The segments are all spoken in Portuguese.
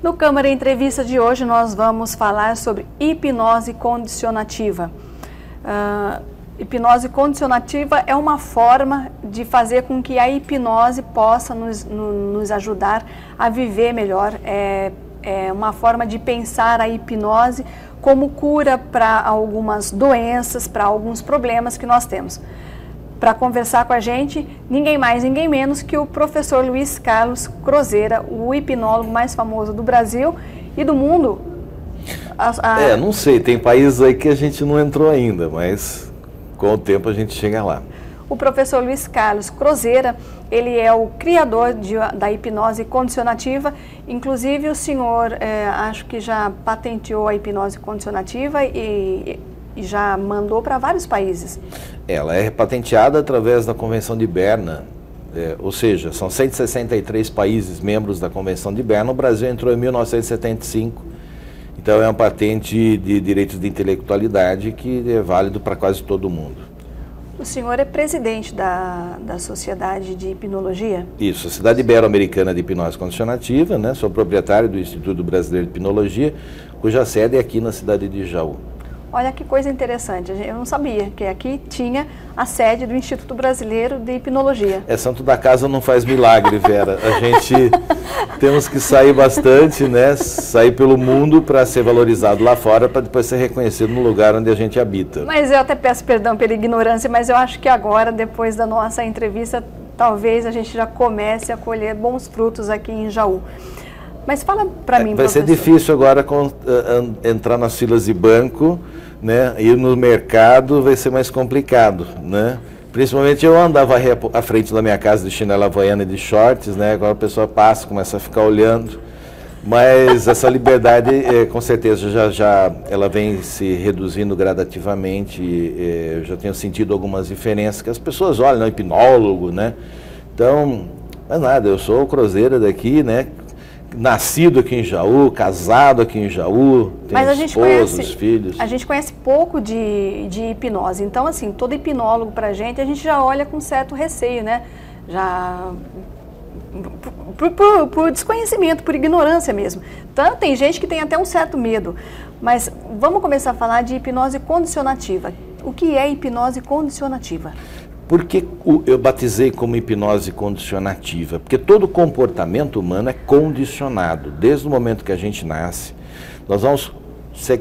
No Câmara Entrevista de hoje nós vamos falar sobre hipnose condicionativa. Hipnose condicionativa é uma forma de fazer com que a hipnose possa nos ajudar a viver melhor. É uma forma de pensar a hipnose como cura para algumas doenças, para alguns problemas que nós temos. Para conversar com a gente, ninguém mais, ninguém menos que o professor Luiz Carlos Croseira, o hipnólogo mais famoso do Brasil e do mundo. Não sei, tem países aí que a gente não entrou ainda, mas com o tempo a gente chega lá. O professor Luiz Carlos Croseira, ele é o criador da hipnose condicionativa. Inclusive o senhor, acho que já patenteou a hipnose condicionativa e já mandou para vários países. Ela é patenteada através da Convenção de Berna, ou seja, são 163 países membros da Convenção de Berna. O Brasil entrou em 1975, então é uma patente de direitos de intelectualidade que é válido para quase todo mundo. O senhor é presidente da Sociedade de Hipnologia? Isso, Sociedade Ibero-Americana de Hipnose Condicionativa, né? Sou proprietário do Instituto Brasileiro de Hipnologia, cuja sede é aqui na cidade de Jaú. Olha que coisa interessante, eu não sabia que aqui tinha a sede do Instituto Brasileiro de Hipnologia. Santo da casa não faz milagre, Vera. A gente temos que sair bastante, né? Sair pelo mundo para ser valorizado lá fora, para depois ser reconhecido no lugar onde a gente habita. Mas eu até peço perdão pela ignorância, mas eu acho que agora, depois da nossa entrevista, talvez a gente já comece a colher bons frutos aqui em Jaú. Mas fala para mim, vai professor. ser difícil agora entrar nas filas de banco, né? Ir no mercado vai ser mais complicado, né? Principalmente eu andava à frente da minha casa de chinela havaiana e de shorts, né? Agora a pessoa passa, começa a ficar olhando. Mas essa liberdade, com certeza, já ela vem se reduzindo gradativamente. Eu já tenho sentido algumas diferenças, que as pessoas olham, né? Hipnólogo, né? Então, mas nada, eu sou o Croseira daqui, né? Nascido aqui em Jaú, casado aqui em Jaú, tenho esposa, filhos. A gente conhece pouco de hipnose, então assim, todo hipnólogo pra gente, a gente já olha com certo receio, né? Já por desconhecimento, por ignorância mesmo. Então tem gente que tem até um certo medo, mas vamos começar a falar de hipnose condicionativa. O que é hipnose condicionativa? Por que eu batizei como hipnose condicionativa? Porque todo comportamento humano é condicionado. Desde o momento que a gente nasce, você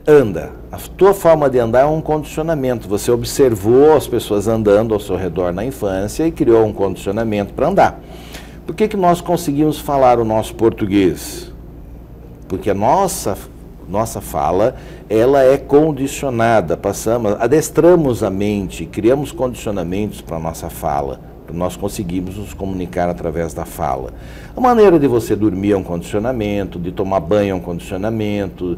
anda. A tua forma de andar é um condicionamento. Você observou as pessoas andando ao seu redor na infância e criou um condicionamento para andar. Por que nós conseguimos falar o nosso português? Porque a nossa fala, ela é condicionada, adestramos a mente, criamos condicionamentos para a nossa fala, para nós conseguirmos nos comunicar através da fala. A maneira de você dormir é um condicionamento, de tomar banho é um condicionamento,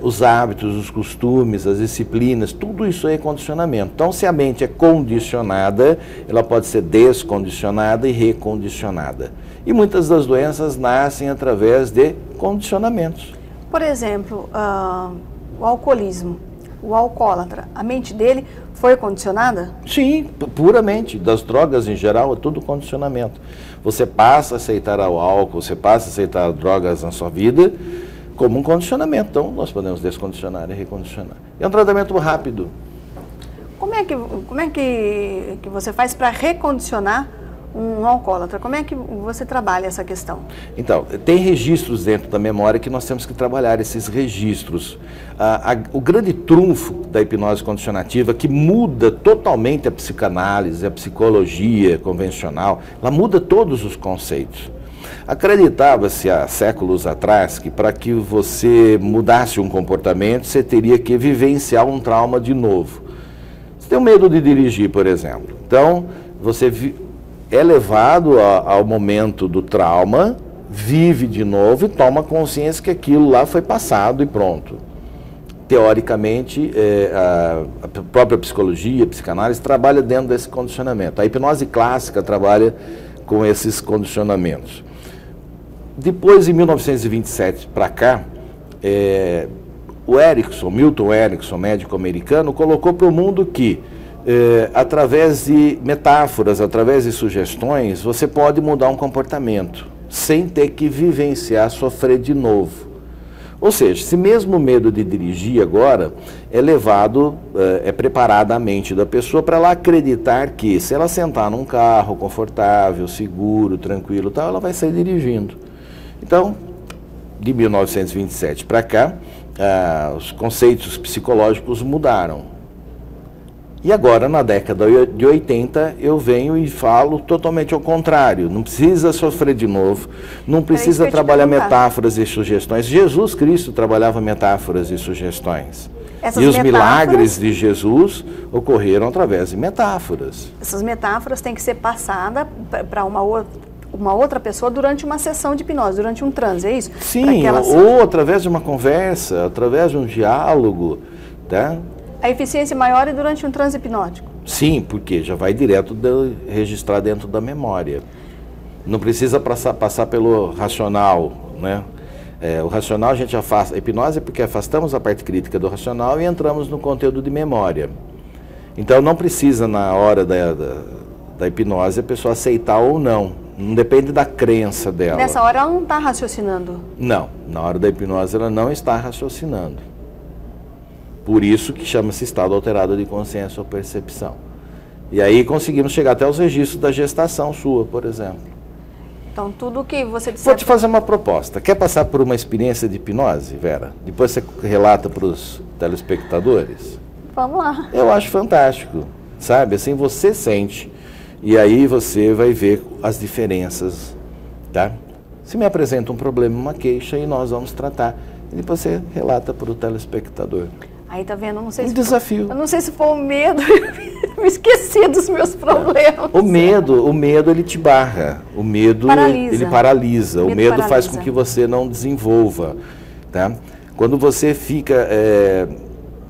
os hábitos, os costumes, as disciplinas, tudo isso é condicionamento. Então, se a mente é condicionada, ela pode ser descondicionada e recondicionada. E muitas das doenças nascem através de condicionamentos. Por exemplo, o alcoolismo, o alcoólatra, a mente dele foi condicionada? Sim, puramente. Das drogas em geral é tudo condicionamento. Você passa a aceitar o álcool, você passa a aceitar drogas na sua vida como um condicionamento. Então nós podemos descondicionar e recondicionar. É um tratamento rápido. Como é que você faz para recondicionar um alcoólatra? Como é que você trabalha essa questão? Então, tem registros dentro da memória que nós temos que trabalhar, esses registros. O grande trunfo da hipnose condicionativa, que muda totalmente a psicanálise, a psicologia convencional, ela muda todos os conceitos. Acreditava-se há séculos atrás que para que você mudasse um comportamento, você teria que vivenciar um trauma de novo. Você tem medo de dirigir, por exemplo. Então, você é levado ao momento do trauma, vive de novo e toma consciência que aquilo lá foi passado e pronto. Teoricamente, a própria psicologia, a psicanálise trabalha dentro desse condicionamento. A hipnose clássica trabalha com esses condicionamentos. Depois, em 1927 para cá, o Milton Erickson, médico americano, colocou para o mundo que através de metáforas, através de sugestões, você pode mudar um comportamento. sem ter que vivenciar, sofrer de novo. Ou seja, se mesmo o medo de dirigir agora é levado, é preparada a mente da pessoa para ela acreditar que se ela sentar num carro confortável, seguro, tranquilo, tal, ela vai sair dirigindo. Então, de 1927 para cá, os conceitos psicológicos mudaram. E agora, na década de 80, eu venho e falo totalmente ao contrário. Não precisa sofrer de novo, não precisa trabalhar metáforas e sugestões. Jesus Cristo trabalhava metáforas e sugestões. E os milagres de Jesus ocorreram através de metáforas. Essas metáforas têm que ser passadas para uma outra pessoa durante uma sessão de hipnose, durante um transe, é isso? Sim, ou através de uma conversa, através de um diálogo, tá? A eficiência maior é durante um transe hipnótico? Sim, porque já vai direto registrar dentro da memória. Não precisa passar pelo racional, né? O racional a gente afasta, a hipnose é porque afastamos a parte crítica do racional e entramos no conteúdo de memória. Então não precisa na hora da hipnose a pessoa aceitar ou não. Não depende da crença dela. Nessa hora ela não está raciocinando? Não, na hora da hipnose ela não está raciocinando. Por isso que chama-se estado alterado de consciência ou percepção. E aí conseguimos chegar até os registros da gestação sua, por exemplo. Então tudo que você disser... Vou te fazer uma proposta. Quer passar por uma experiência de hipnose, Vera? Depois você relata para os telespectadores? Vamos lá. Eu acho fantástico, sabe? Assim você sente e aí você vai ver as diferenças, tá? Se me apresenta um problema, uma queixa, e nós vamos tratar. E depois você relata para o telespectador. Aí tá vendo, não sei se desafio. Eu não sei se foi o medo, eu me esqueci dos meus problemas. O medo ele te barra, o medo ele paralisa, o medo faz com que você não desenvolva, tá? Quando você fica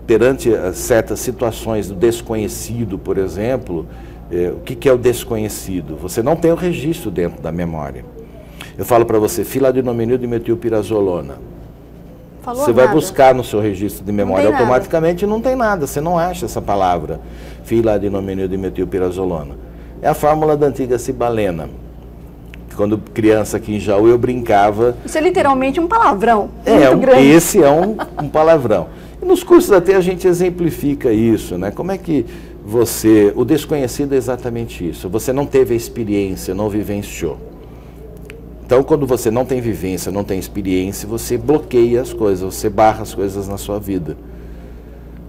perante certas situações do desconhecido, por exemplo, o que é o desconhecido? Você não tem o registro dentro da memória. Eu falo para você, filadinomenil dimetilpirazolona. Você vai buscar no seu registro de memória automaticamente e não tem nada, você não acha essa palavra, filadinomenil dimetilpirazolona. É a fórmula da antiga cibalena. Quando criança aqui em Jaú eu brincava... Isso é literalmente um palavrão, muito grande. Esse é um palavrão. E nos cursos até a gente exemplifica isso, né? Como é que o desconhecido é exatamente isso, você não teve a experiência, não vivenciou. Então, quando você não tem vivência, não tem experiência, você bloqueia as coisas, você barra as coisas na sua vida.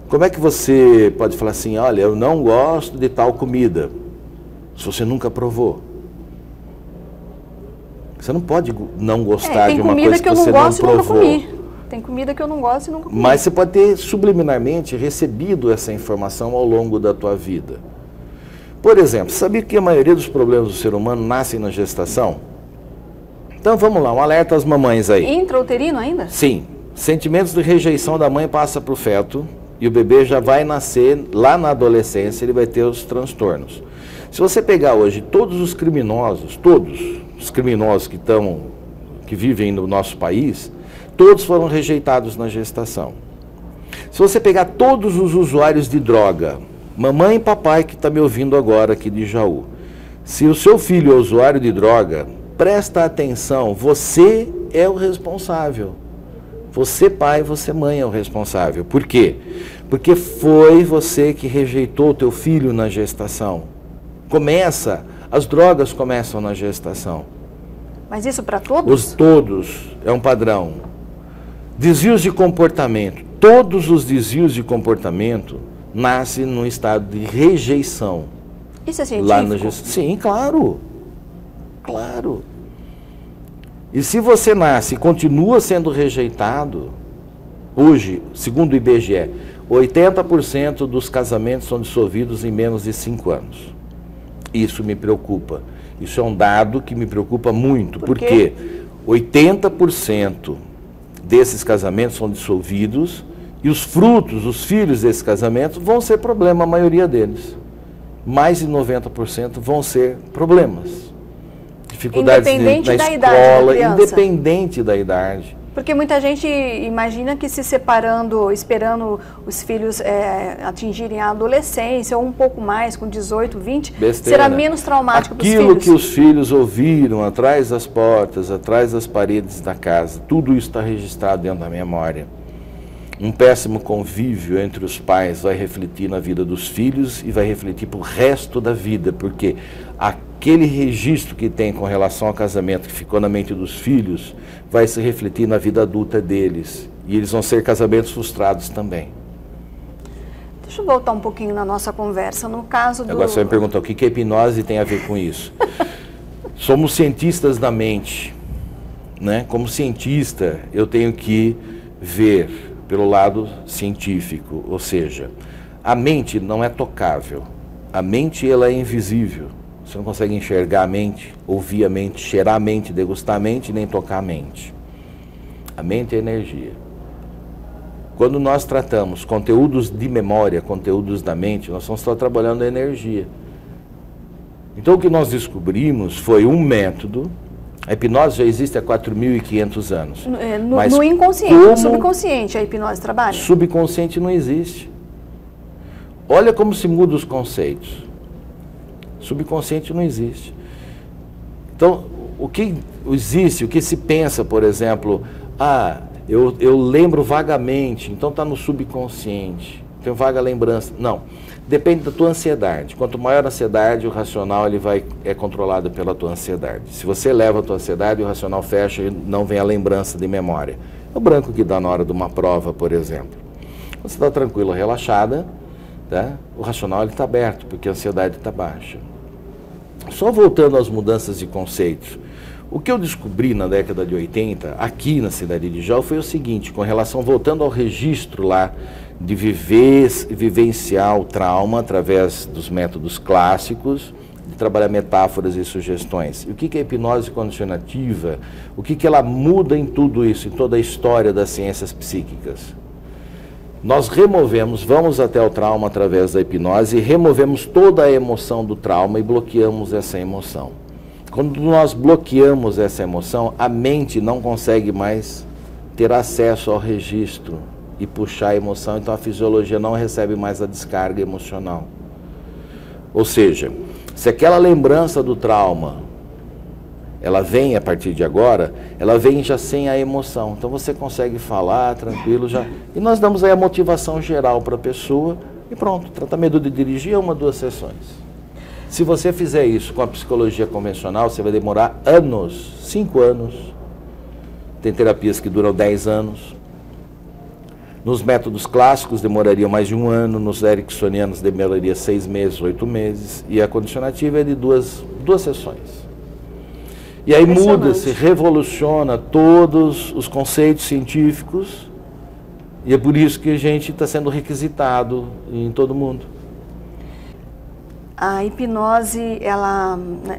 Como é que você pode falar assim, olha, eu não gosto de tal comida, se você nunca provou? Você não pode não gostar de uma coisa que você não provou. Tem comida que eu não gosto e nunca comi. Mas você pode ter subliminarmente recebido essa informação ao longo da tua vida. Por exemplo, sabia que a maioria dos problemas do ser humano nascem na gestação? Então vamos lá, um alerta às mamães aí. Intrauterino ainda? Sim. Sentimentos de rejeição da mãe passa para o feto e o bebê já vai nascer, lá na adolescência ele vai ter os transtornos. Se você pegar hoje todos os criminosos que vivem no nosso país, todos foram rejeitados na gestação. Se você pegar todos os usuários de droga, mamãe e papai que está me ouvindo agora aqui de Jaú, se o seu filho é usuário de droga, presta atenção, você é o responsável. Você pai, você mãe é o responsável. Por quê? Porque foi você que rejeitou o teu filho na gestação. As drogas começam na gestação. Mas isso para todos? Todos, é um padrão. Desvios de comportamento. Todos os desvios de comportamento nascem num estado de rejeição. Isso é científico? Sim, claro. Claro. E se você nasce e continua sendo rejeitado, hoje, segundo o IBGE, 80% dos casamentos são dissolvidos em menos de 5 anos. Isso me preocupa. Isso é um dado que me preocupa muito. Por quê? Porque 80% desses casamentos são dissolvidos e os frutos, os filhos desses casamentos vão ser problema, a maioria deles. Mais de 90% vão ser problemas. Dificuldades na escola, independente da idade. Porque muita gente imagina que se separando, esperando os filhos atingirem a adolescência ou um pouco mais, com 18, 20, besteira, será menos traumático para os filhos. Aquilo que os filhos ouviram atrás das portas, atrás das paredes da casa, tudo isso está registrado dentro da memória. Um péssimo convívio entre os pais vai refletir na vida dos filhos e vai refletir para o resto da vida, porque aquele registro que tem com relação ao casamento que ficou na mente dos filhos vai se refletir na vida adulta deles. E eles vão ser casamentos frustrados também. Deixa eu voltar um pouquinho na nossa conversa. No caso do... Agora você vai me perguntar o que a hipnose tem a ver com isso. Somos cientistas da mente, né? Como cientista, eu tenho que ver pelo lado científico, ou seja, a mente não é tocável, a mente ela é invisível, você não consegue enxergar a mente, ouvir a mente, cheirar a mente, degustar a mente, nem tocar a mente. A mente é energia. Quando nós tratamos conteúdos de memória, conteúdos da mente, nós estamos só trabalhando a energia. Então o que nós descobrimos foi um método. A hipnose já existe há 4.500 anos. No inconsciente, no subconsciente a hipnose trabalha? Subconsciente não existe. Olha como se muda os conceitos. Subconsciente não existe. Então, o que existe, o que se pensa, por exemplo, eu lembro vagamente, então está no subconsciente, tenho vaga lembrança. Não. Depende da tua ansiedade. Quanto maior a ansiedade, o racional é controlado pela tua ansiedade. Se você eleva a tua ansiedade, o racional fecha e não vem a lembrança de memória. É o branco que dá na hora de uma prova, por exemplo. Você está tranquilo, relaxada, tá? O racional está aberto, porque a ansiedade está baixa. Só voltando às mudanças de conceitos. O que eu descobri na década de 80, aqui na cidade de Jal, foi o seguinte, com relação, voltando ao registro lá, de vivenciar o trauma através dos métodos clássicos, de trabalhar metáforas e sugestões. E o que é a hipnose condicionativa? O que ela muda em tudo isso, em toda a história das ciências psíquicas? Nós vamos até o trauma através da hipnose e removemos toda a emoção do trauma e bloqueamos essa emoção. Quando nós bloqueamos essa emoção, a mente não consegue mais ter acesso ao registro e puxar a emoção, então a fisiologia não recebe mais a descarga emocional. Ou seja, se aquela lembrança do trauma, ela vem a partir de agora, ela vem já sem a emoção. Então você consegue falar tranquilo já. E nós damos aí a motivação geral para a pessoa e pronto, tratamento de dirigir é 1 ou 2 sessões. Se você fizer isso com a psicologia convencional, você vai demorar anos, 5 anos. Tem terapias que duram 10 anos. Nos métodos clássicos demoraria mais de 1 ano, nos ericksonianos demoraria 6 meses, 8 meses, e a condicionativa é de duas sessões. E aí muda-se, revoluciona todos os conceitos científicos, e é por isso que a gente está sendo requisitado em todo mundo. A hipnose,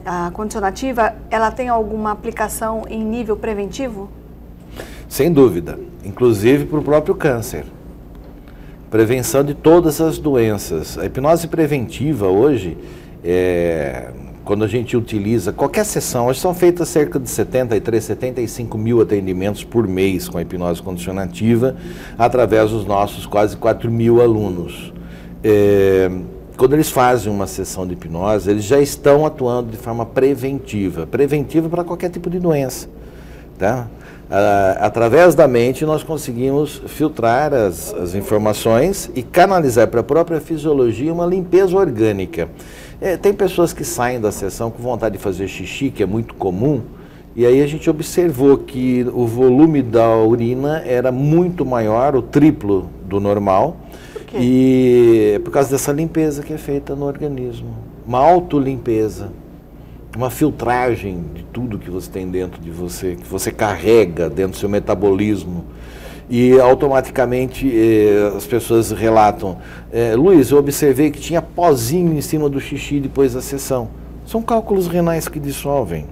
a condicionativa, ela tem alguma aplicação em nível preventivo? Sem dúvida, inclusive para o próprio câncer. Prevenção de todas as doenças. A hipnose preventiva hoje, quando a gente utiliza qualquer sessão, hoje são feitas cerca de 73, 75 mil atendimentos por mês com a hipnose condicionativa, através dos nossos quase 4 mil alunos. Quando eles fazem uma sessão de hipnose, eles já estão atuando de forma preventiva. Preventiva para qualquer tipo de doença, tá? Através da mente nós conseguimos filtrar as informações e canalizar para a própria fisiologia uma limpeza orgânica. Tem pessoas que saem da sessão com vontade de fazer xixi, que é muito comum, e aí a gente observou que o volume da urina era muito maior, o triplo do normal, e é por causa dessa limpeza que é feita no organismo, uma autolimpeza. Uma filtragem de tudo que você tem dentro de você, que você carrega dentro do seu metabolismo. E automaticamente as pessoas relatam, Luiz, eu observei que tinha pozinho em cima do xixi depois da sessão. São cálculos renais que dissolvem.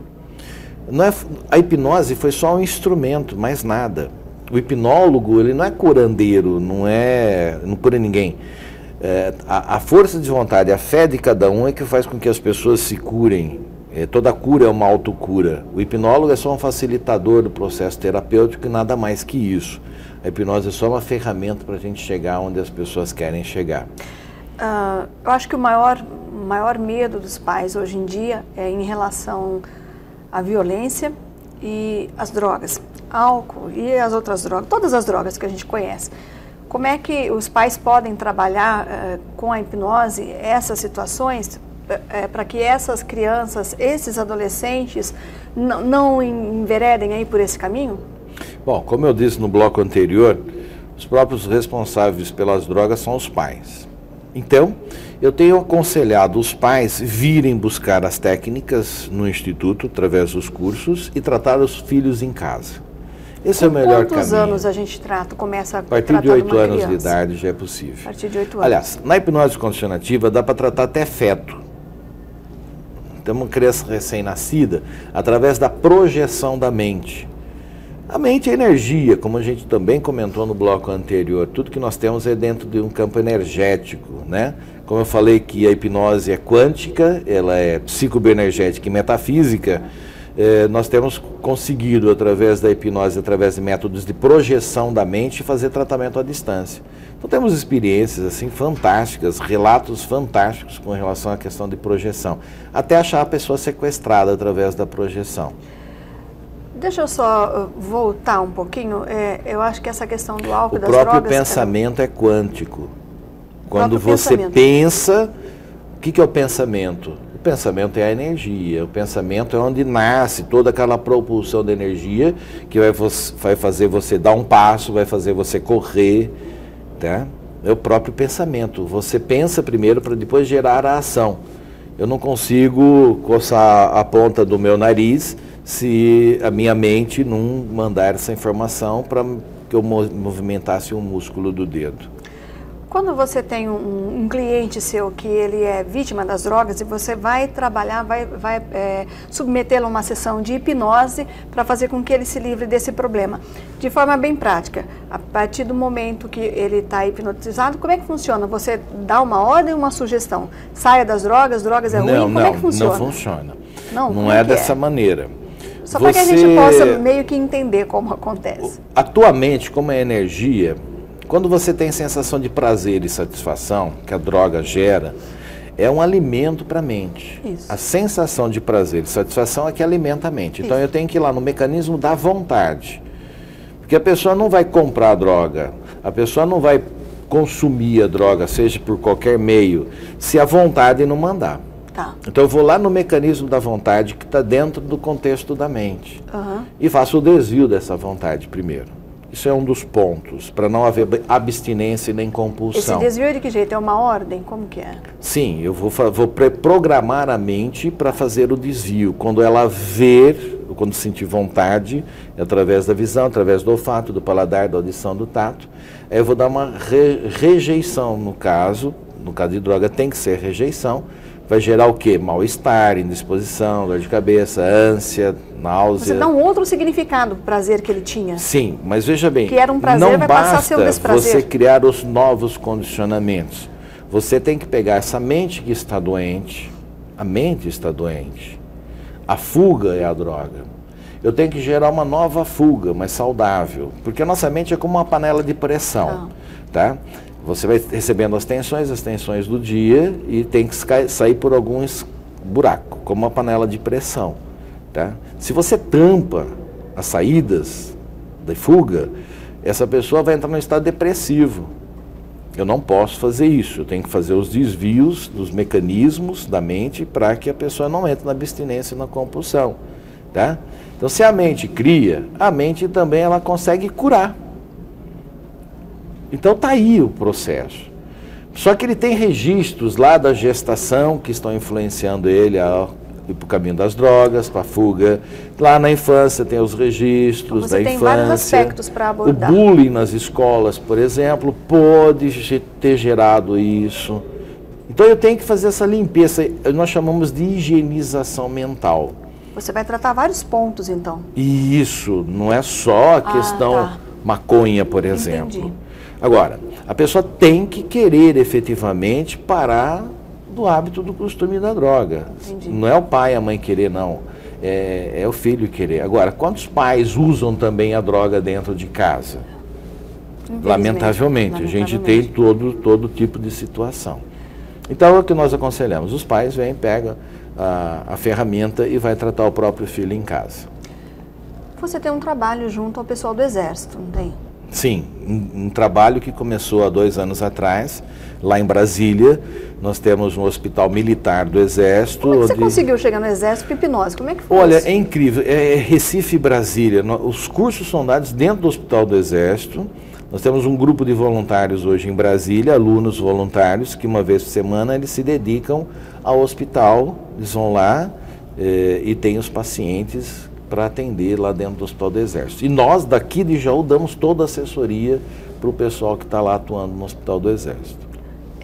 A hipnose foi só um instrumento, mais nada. O hipnólogo, ele não é curandeiro, não cura ninguém. A força de vontade, a fé de cada um é que faz com que as pessoas se curem. Toda cura é uma autocura. O hipnólogo é só um facilitador do processo terapêutico e nada mais que isso. A hipnose é só uma ferramenta para a gente chegar onde as pessoas querem chegar. Eu acho que o maior medo dos pais hoje em dia é em relação à violência e às drogas, álcool e as outras drogas, todas as drogas que a gente conhece. Como é que os pais podem trabalhar com a hipnose essas situações para que essas crianças, esses adolescentes não enveredem aí por esse caminho? Bom, como eu disse no bloco anterior, os próprios responsáveis pelas drogas são os pais. Então, eu tenho aconselhado os pais virem buscar as técnicas no instituto, através dos cursos, e tratar os filhos em casa. Esse é o melhor caminho. Quantos anos a gente começa a tratar a partir de 8 anos de idade já é possível. A partir de 8 anos. Aliás, na hipnose condicionativa dá para tratar até feto. Então, uma criança recém-nascida, através da projeção da mente. A mente é energia, como a gente também comentou no bloco anterior. Tudo que nós temos é dentro de um campo energético, né? Como eu falei que a hipnose é quântica, ela é psicobioenergética e metafísica, nós temos conseguido, através da hipnose, através de métodos de projeção da mente, fazer tratamento à distância. Então temos experiências assim fantásticas, relatos fantásticos com relação à questão de projeção, até achar a pessoa sequestrada através da projeção. Deixa eu só voltar um pouquinho. Eu acho que essa questão do álcool e das drogas... O próprio pensamento é quântico. Quando você pensa, o que é o pensamento? O pensamento é a energia. O pensamento é onde nasce toda aquela propulsão de energia que vai fazer você dar um passo, vai fazer você correr, tá? É o próprio pensamento. Você pensa primeiro para depois gerar a ação. Eu não consigo coçar a ponta do meu nariz se a minha mente não mandar essa informação para que eu movimentasse o músculo do dedo. Quando você tem um cliente seu que ele é vítima das drogas e você vai trabalhar, vai submetê-lo a uma sessão de hipnose para fazer com que ele se livre desse problema, de forma bem prática, a partir do momento que ele está hipnotizado, como é que funciona? Você dá uma ordem ou uma sugestão? Saia das drogas é ruim? Como é que funciona? Não funciona. Não é dessa maneira. Só para que a gente possa meio que entender como acontece. Atualmente, como é energia, quando você tem sensação de prazer e satisfação, que a droga gera, é um alimento para a mente. Isso. A sensação de prazer e satisfação é que alimenta a mente. Então eu tenho que ir lá no mecanismo da vontade. Porque a pessoa não vai comprar a droga, a pessoa não vai consumir a droga, seja por qualquer meio, se a vontade não mandar. Tá. Então eu vou lá no mecanismo da vontade que está dentro do contexto da mente. E faço o desvio dessa vontade primeiro. Isso é um dos pontos, para não haver abstinência nem compulsão. Esse desvio é de que jeito? É uma ordem? Como que é? Sim, eu vou programar a mente para fazer o desvio. Quando ela ver, quando sentir vontade, através da visão, através do olfato, do paladar, da audição, do tato, eu vou dar uma rejeição no caso de droga tem que ser rejeição. Vai gerar o quê? Mal-estar, indisposição, dor de cabeça, ânsia, náusea. Você dá um outro significado para o prazer que ele tinha. Sim, mas veja bem, que era um prazer, vai passar a ser um desprazer. Você criar os novos condicionamentos. Você tem que pegar essa mente que está doente, a mente está doente. A fuga é a droga. Eu tenho que gerar uma nova fuga, mas saudável, porque a nossa mente é como uma panela de pressão, tá? Você vai recebendo as tensões do dia e tem que sair por alguns buracos, como uma panela de pressão. Tá? Se você tampa as saídas da fuga, essa pessoa vai entrar num estado depressivo. Eu não posso fazer isso, eu tenho que fazer os desvios dos mecanismos da mente para que a pessoa não entre na abstinência e na compulsão. Tá? Então, se a mente cria, a mente também ela consegue curar. Então está aí o processo. Só que ele tem registros lá da gestação que estão influenciando ele a ir para o caminho das drogas, para a fuga. Lá na infância tem os registros da infância. Você tem vários aspectos para abordar. O bullying nas escolas, por exemplo, pode ter gerado isso. Então eu tenho que fazer essa limpeza, nós chamamos de higienização mental. Você vai tratar vários pontos então. E isso, não é só a questão maconha, por exemplo. Entendi. Agora, a pessoa tem que querer efetivamente parar do hábito do costume da droga. Entendi. Não é o pai e a mãe querer, não. É o filho querer. Agora, quantos pais usam também a droga dentro de casa? Lamentavelmente, a gente tem todo tipo de situação. Então, é o que nós aconselhamos. Os pais vêm, pegam a ferramenta e vai tratar o próprio filho em casa. Você tem um trabalho junto ao pessoal do Exército, não tem? Sim, um trabalho que começou há 2 anos atrás, lá em Brasília. Nós temos um hospital militar do Exército. Como é que você conseguiu chegar no Exército com hipnose? Como é que foi Olha, isso? é incrível. É Recife e Brasília. Os cursos são dados dentro do Hospital do Exército. Nós temos um grupo de voluntários hoje em Brasília, alunos voluntários, que uma vez por semana eles se dedicam ao hospital, eles vão lá e tem os pacientes para atender lá dentro do Hospital do Exército. E nós, daqui de Jaú, damos toda a assessoria para o pessoal que está lá atuando no Hospital do Exército.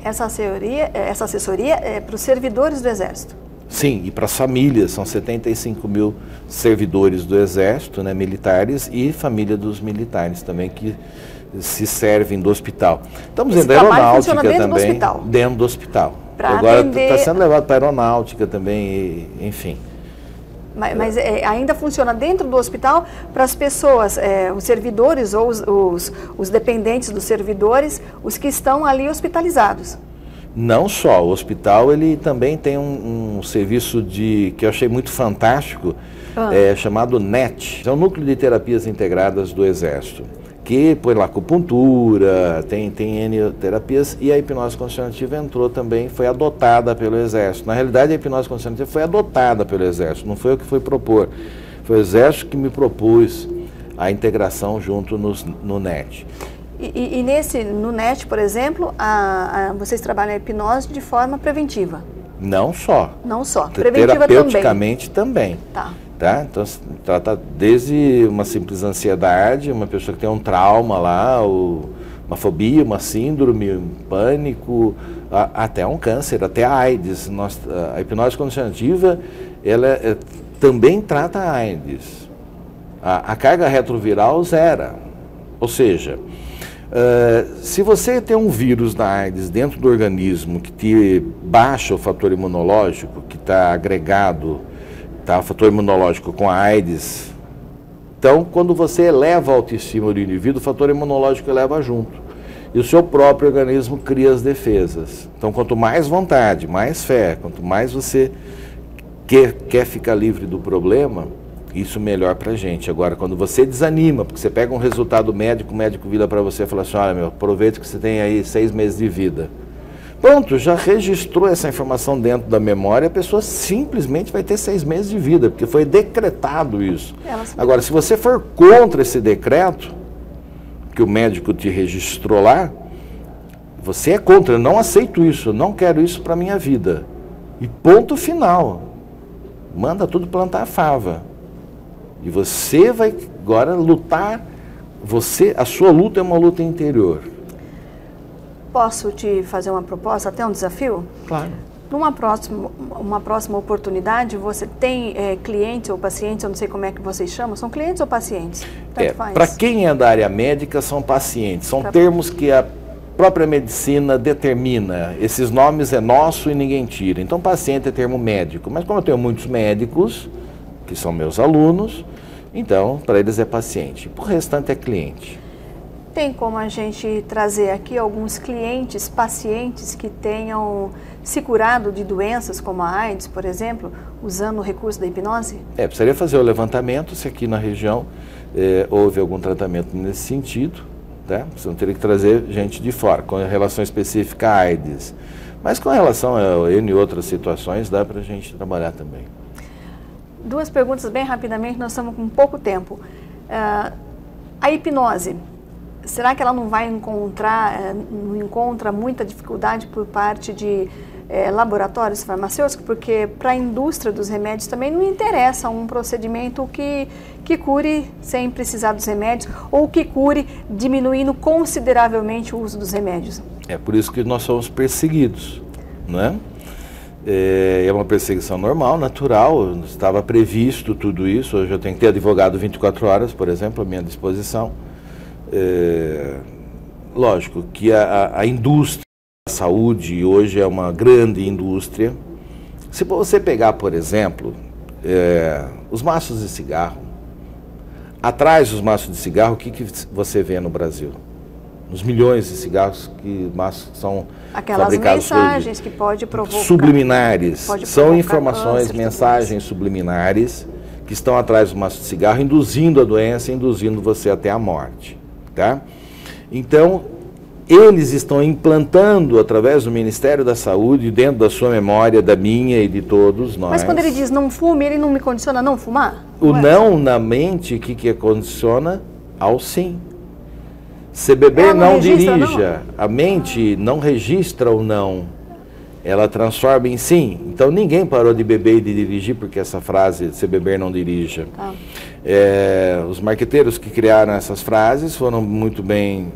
Essa assessoria é para os servidores do Exército? Sim, e para as famílias, são 75 mil servidores do Exército, né, militares, e família dos militares também, que se servem do hospital. Estamos dentro da aeronáutica também, dentro do hospital. Agora está sendo levado para a aeronáutica também, enfim. Mas ainda funciona dentro do hospital para as pessoas, os servidores ou os dependentes dos servidores, os que estão ali hospitalizados? Não só, o hospital ele também tem um serviço que eu achei muito fantástico, chamado NET, é o Núcleo de Terapias Integradas do Exército, que põe lá acupuntura, tem N terapias, e a hipnose condicionativa entrou também, foi adotada pelo Exército. Na realidade, a hipnose condicionativa foi adotada pelo Exército, não foi eu que fui propor, foi o Exército que me propôs a integração junto no NET. E no NET, por exemplo, vocês trabalham a hipnose de forma preventiva? Não só. Não só, preventiva terapeuticamente também. Tá. Então, trata desde uma simples ansiedade, uma pessoa que tem um trauma lá, uma fobia, uma síndrome, um pânico, até um câncer, até a AIDS. A hipnose condicionativa, ela também trata a AIDS. A carga retroviral zera. Ou seja, se você tem um vírus da AIDS dentro do organismo que te baixa o fator imunológico, que está agregado, o fator imunológico com a AIDS, então quando você eleva a autoestima do indivíduo, o fator imunológico eleva junto. E o seu próprio organismo cria as defesas. Então quanto mais vontade, mais fé, quanto mais você quer ficar livre do problema, isso melhor pra gente. Agora, quando você desanima, porque você pega um resultado médico, o médico vira para você e fala assim, olha, aproveita que você tem aí 6 meses de vida. Pronto, já registrou essa informação dentro da memória, a pessoa simplesmente vai ter 6 meses de vida, porque foi decretado isso. Agora, se você for contra esse decreto, que o médico te registrou lá, você é contra, eu não aceito isso, eu não quero isso para a minha vida. E ponto final. Manda tudo plantar a fava. E você vai agora lutar, a sua luta é uma luta interior. Posso te fazer uma proposta, até um desafio? Claro. Numa próxima oportunidade, você tem clientes ou pacientes, eu não sei como é que vocês chamam, são clientes ou pacientes? Para quem é da área médica, são pacientes, são termos que a própria medicina determina, esses nomes é nosso e ninguém tira. Então, paciente é termo médico, mas como eu tenho muitos médicos, que são meus alunos, então, para eles é paciente, o restante é cliente. Tem como a gente trazer aqui alguns clientes, pacientes que tenham se curado de doenças como a AIDS, por exemplo, usando o recurso da hipnose? Precisaria fazer o levantamento se aqui na região houve algum tratamento nesse sentido, tá? Você não teria que trazer gente de fora, com relação específica à AIDS. Mas com relação a N e outras situações, dá para a gente trabalhar também. 2 perguntas bem rapidamente, nós estamos com pouco tempo. A hipnose, será que ela não vai não encontra muita dificuldade por parte de laboratórios farmacêuticos? Porque para a indústria dos remédios também não interessa um procedimento que cure sem precisar dos remédios ou que cure diminuindo consideravelmente o uso dos remédios. É por isso que nós somos perseguidos, não é? É uma perseguição normal, natural, estava previsto tudo isso. Hoje eu tenho que ter advogado 24 horas, por exemplo, à minha disposição. Lógico que a indústria A saúde hoje é uma grande indústria. Se você pegar, por exemplo, os maços de cigarro, atrás dos maços de cigarro, o que você vê no Brasil? Os milhões de cigarros que são aquelas fabricados mensagens que pode provocar. Subliminares. São informações, câncer, mensagens subliminares que estão atrás do maço de cigarro, induzindo a doença, induzindo você até a morte. Tá? Então, eles estão implantando, através do Ministério da Saúde, dentro da sua memória, da minha e de todos nós. Mas quando ele diz não fume, ele não me condiciona a não fumar? O não na mente, o que condiciona? Ao sim. Se beber, não dirija. A mente não registra o não. Ela transforma em sim. Então ninguém parou de beber e de dirigir porque essa frase, se beber, não dirija. Tá. Os marqueteiros que criaram essas frases foram muito bem,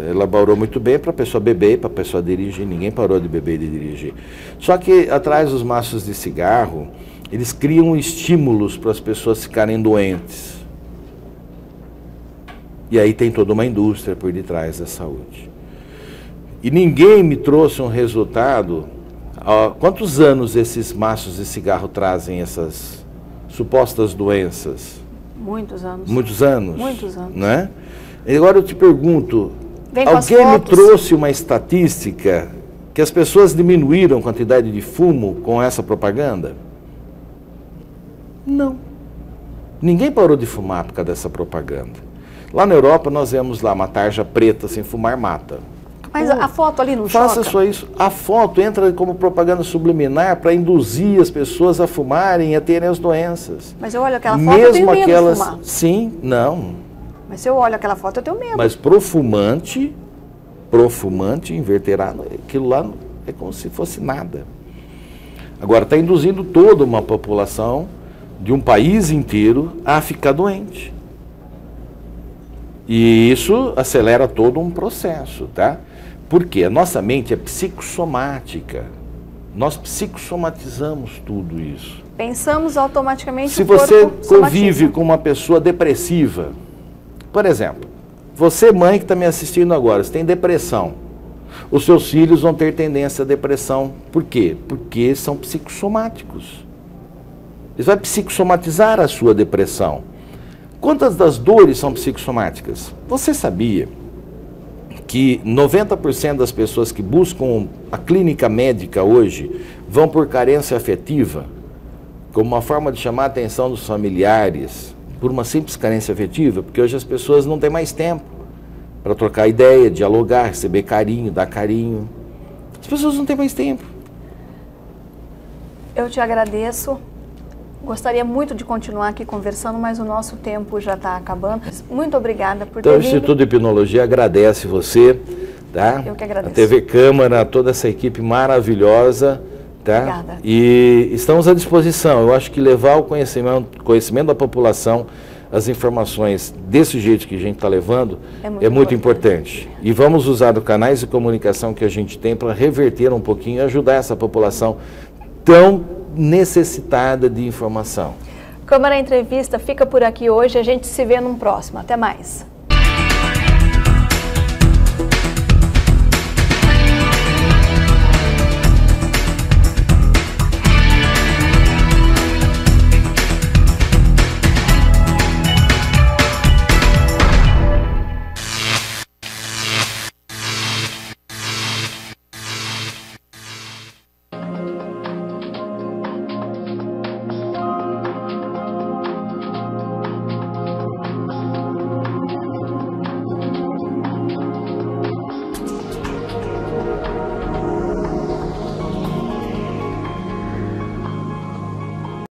elaborou muito bem para a pessoa beber, para a pessoa dirigir. Ninguém parou de beber e de dirigir. Só que atrás dos maços de cigarro, eles criam estímulos para as pessoas ficarem doentes. E aí tem toda uma indústria por detrás da saúde. E ninguém me trouxe um resultado. Quantos anos esses maços de cigarro trazem essas supostas doenças? Muitos anos. Muitos anos? Muitos anos. Né? E agora eu te pergunto, alguém me trouxe uma estatística que as pessoas diminuíram a quantidade de fumo com essa propaganda? Não. Ninguém parou de fumar por causa dessa propaganda. Lá na Europa nós vemos lá uma tarja preta sem fumar mata. Mas a foto ali não choca? Faça só isso. A foto entra como propaganda subliminar para induzir as pessoas a fumarem e a terem as doenças. Mas eu olho aquela foto, eu tenho medo de fumar. Sim, não. Mas se eu olho aquela foto, eu tenho medo. Mas profumante inverterá, aquilo lá é como se fosse nada. Agora, está induzindo toda uma população de um país inteiro a ficar doente. E isso acelera todo um processo, tá? Porque a nossa mente é psicossomática. Nós psicossomatizamos tudo isso. Pensamos automaticamente. Se você convive com uma pessoa depressiva, por exemplo, você mãe que está me assistindo agora, você tem depressão, os seus filhos vão ter tendência à depressão. Por quê? Porque são psicossomáticos. Eles vão psicossomatizar a sua depressão. Quantas das dores são psicossomáticas? Você sabia que 90% das pessoas que buscam a clínica médica hoje vão por carência afetiva, como uma forma de chamar a atenção dos familiares, por uma simples carência afetiva? Porque hoje as pessoas não têm mais tempo para trocar ideia, dialogar, receber carinho, dar carinho. As pessoas não têm mais tempo. Eu te agradeço. Gostaria muito de continuar aqui conversando, mas o nosso tempo já está acabando. Muito obrigada por ter vindo. Então, o Instituto de Hipnologia agradece você, tá? Eu que agradeço. A TV Câmara, toda essa equipe maravilhosa, tá? Obrigada. E estamos à disposição. Eu acho que levar o conhecimento da população, as informações desse jeito que a gente está levando, é muito importante. E vamos usar os canais de comunicação que a gente tem para reverter um pouquinho e ajudar essa população tão necessitada de informação. Câmara Entrevista fica por aqui hoje, a gente se vê num próximo. Até mais.